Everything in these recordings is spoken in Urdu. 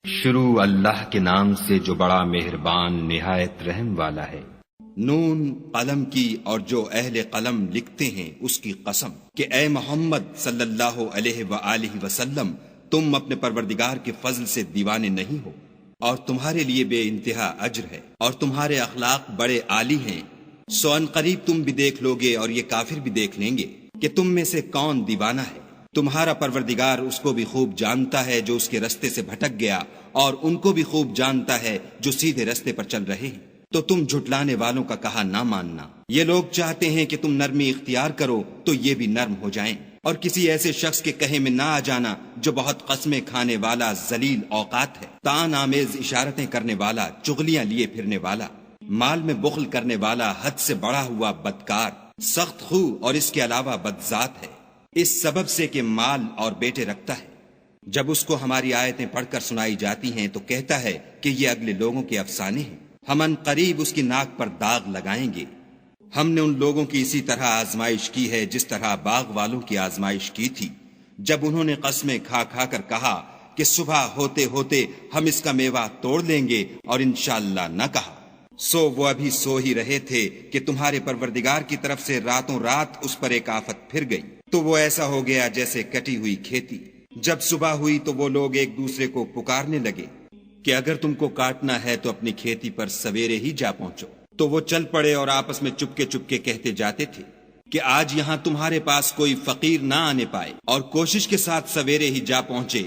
شروع اللہ کے نام سے جو بڑا مہربان نہایت رحم والا ہے۔ نون قلم کی اور جو اہل قلم لکھتے ہیں اس کی قسم کہ اے محمد صلی اللہ علیہ وآلہ وسلم تم اپنے پروردگار کے فضل سے دیوانے نہیں ہو، اور تمہارے لیے بے انتہا اجر ہے، اور تمہارے اخلاق بڑے عالی ہیں۔ سو ان قریب تم بھی دیکھ لو گے اور یہ کافر بھی دیکھ لیں گے کہ تم میں سے کون دیوانہ ہے۔ تمہارا پروردگار اس کو بھی خوب جانتا ہے جو اس کے رستے سے بھٹک گیا، اور ان کو بھی خوب جانتا ہے جو سیدھے رستے پر چل رہے ہیں۔ تو تم جھٹلانے والوں کا کہا نہ ماننا۔ یہ لوگ چاہتے ہیں کہ تم نرمی اختیار کرو تو یہ بھی نرم ہو جائیں، اور کسی ایسے شخص کے کہے میں نہ آ جانا جو بہت قسمیں کھانے والا ذلیل اوقات ہے، طعن آمیز اشارتیں کرنے والا، چغلیاں لیے پھرنے والا، مال میں بخل کرنے والا، حد سے بڑا ہوا بدکار، سخت خو اور اس کے علاوہ بدذات ہے، اس سبب سے کہ مال اور بیٹے رکھتا ہے۔ جب اس کو ہماری آیتیں پڑھ کر سنائی جاتی ہیں تو کہتا ہے کہ یہ اگلے لوگوں کے افسانے ہیں، ہم ان قریب اس کی ناک پر داغ لگائیں گے۔ ہم نے ان لوگوں کی اسی طرح آزمائش کی ہے جس طرح باغ والوں کی آزمائش کی تھی، جب انہوں نے قسمیں کھا کھا کر کہا کہ صبح ہوتے ہوتے ہم اس کا میوہ توڑ لیں گے، اور انشاءاللہ نہ کہا۔ سو وہ ابھی سو ہی رہے تھے کہ تمہارے پروردگار کی طرف سے راتوں رات اس پر ایک آفت پھر گئی، تو وہ ایسا ہو گیا جیسے کٹی ہوئی کھیتی۔ جب صبح ہوئی تو وہ لوگ ایک دوسرے کو پکارنے لگے کہ اگر تم کو کاٹنا ہے تو اپنی کھیتی پر سویرے ہی جا پہنچو۔ تو وہ چل پڑے اور آپس میں چپکے چپکے کہتے جاتے تھے کہ آج یہاں تمہارے پاس کوئی فقیر نہ آنے پائے، اور کوشش کے ساتھ سویرے ہی جا پہنچے،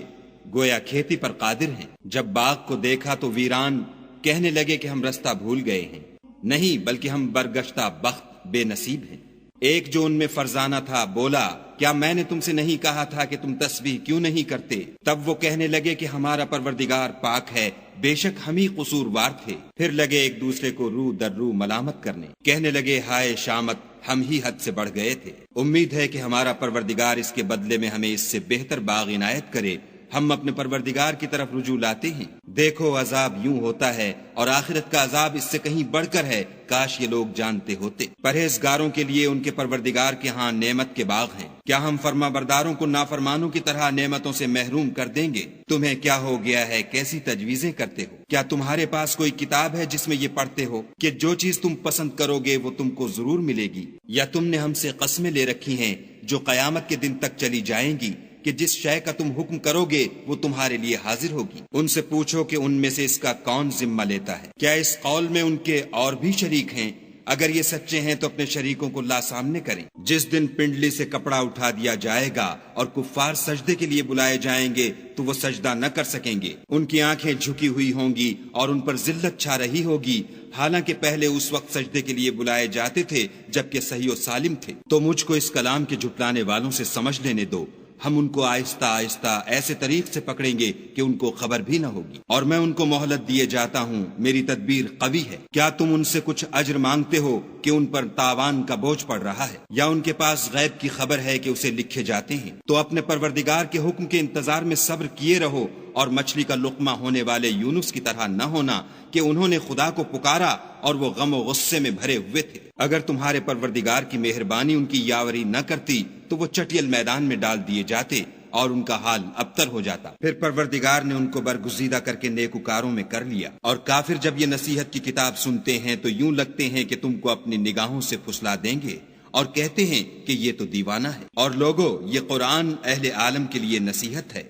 گویا کھیتی پر قادر ہیں۔ جب باغ کو دیکھا تو ویران، کہنے لگے کہ ہم رستہ بھول گئے ہیں، نہیں بلکہ ہم برگشتہ بخت بے نصیب ہیں۔ ایک جو ان میں فرزانہ تھا بولا، کیا میں نے تم سے نہیں کہا تھا کہ تم تسبیح کیوں نہیں کرتے؟ تب وہ کہنے لگے کہ ہمارا پروردگار پاک ہے، بے شک ہم ہی قصوروار تھے۔ پھر لگے ایک دوسرے کو رو در رو ملامت کرنے، کہنے لگے ہائے شامت، ہم ہی حد سے بڑھ گئے تھے۔ امید ہے کہ ہمارا پروردگار اس کے بدلے میں ہمیں اس سے بہتر باغ عنایت کرے۔ ہم اپنے پروردگار کی طرف رجوع لاتے ہیں۔ دیکھو عذاب یوں ہوتا ہے، اور آخرت کا عذاب اس سے کہیں بڑھ کر ہے، کاش یہ لوگ جانتے ہوتے۔ پرہیزگاروں کے لیے ان کے پروردگار کے ہاں نعمت کے باغ ہیں۔ کیا ہم فرما برداروں کو نافرمانوں کی طرح نعمتوں سے محروم کر دیں گے؟ تمہیں کیا ہو گیا ہے، کیسی تجویزیں کرتے ہو؟ کیا تمہارے پاس کوئی کتاب ہے جس میں یہ پڑھتے ہو کہ جو چیز تم پسند کرو گے وہ تم کو ضرور ملے گی؟ یا تم نے ہم سے قسمیں لے رکھی ہیں جو قیامت کے دن تک چلی جائیں گی کہ جس شے کا تم حکم کرو گے وہ تمہارے لیے حاضر ہوگی؟ ان سے پوچھو کہ ان میں سے اس کا کون ذمہ لیتا ہے؟ کیا اس قول میں ان کے اور بھی شریک ہیں؟ اگر یہ سچے ہیں تو اپنے شریکوں کو لا سامنے کریں۔ جس دن پنڈلی سے کپڑا اٹھا دیا جائے گا اور کفار سجدے کے لیے بلائے جائیں گے تو وہ سجدہ نہ کر سکیں گے، ان کی آنکھیں جھکی ہوئی ہوں گی اور ان پر ذلت چھا رہی ہوگی، حالانکہ پہلے اس وقت سجدے کے لیے بلائے جاتے تھے جبکہ صحیح و سالم تھے۔ تو مجھ کو اس کلام کے جھٹلانے والوں سے سمجھ لینے دو، ہم ان کو آہستہ آہستہ ایسے طریق سے پکڑیں گے کہ ان کو خبر بھی نہ ہوگی، اور میں ان کو مہلت دیے جاتا ہوں، میری تدبیر قوی ہے۔ کیا تم ان سے کچھ اجر مانگتے ہو کہ ان پر تاوان کا بوجھ پڑ رہا ہے، یا ان کے پاس غیب کی خبر ہے کہ اسے لکھے جاتے ہیں؟ تو اپنے پروردگار کے حکم کے انتظار میں صبر کیے رہو، اور مچھلی کا لقمہ ہونے والے یونس کی طرح نہ ہونا کہ انہوں نے خدا کو پکارا اور وہ غم و غصے میں بھرے ہوئے تھے۔ اگر تمہارے پروردگار کی مہربانی ان کی یاوری نہ کرتی تو وہ چٹیل میدان میں ڈال دیے جاتے اور ان کا حال ابتر ہو جاتا۔ پھر پروردگار نے ان کو برگزیدہ کر کے نیکوکاروں میں کر لیا، اور کافر جب یہ نصیحت کی کتاب سنتے ہیں تو یوں لگتے ہیں کہ تم کو اپنی نگاہوں سے پھسلا دیں گے، اور کہتے ہیں کہ یہ تو دیوانہ ہے۔ اور لوگو، یہ قرآن اہل عالم کے لیے نصیحت ہے۔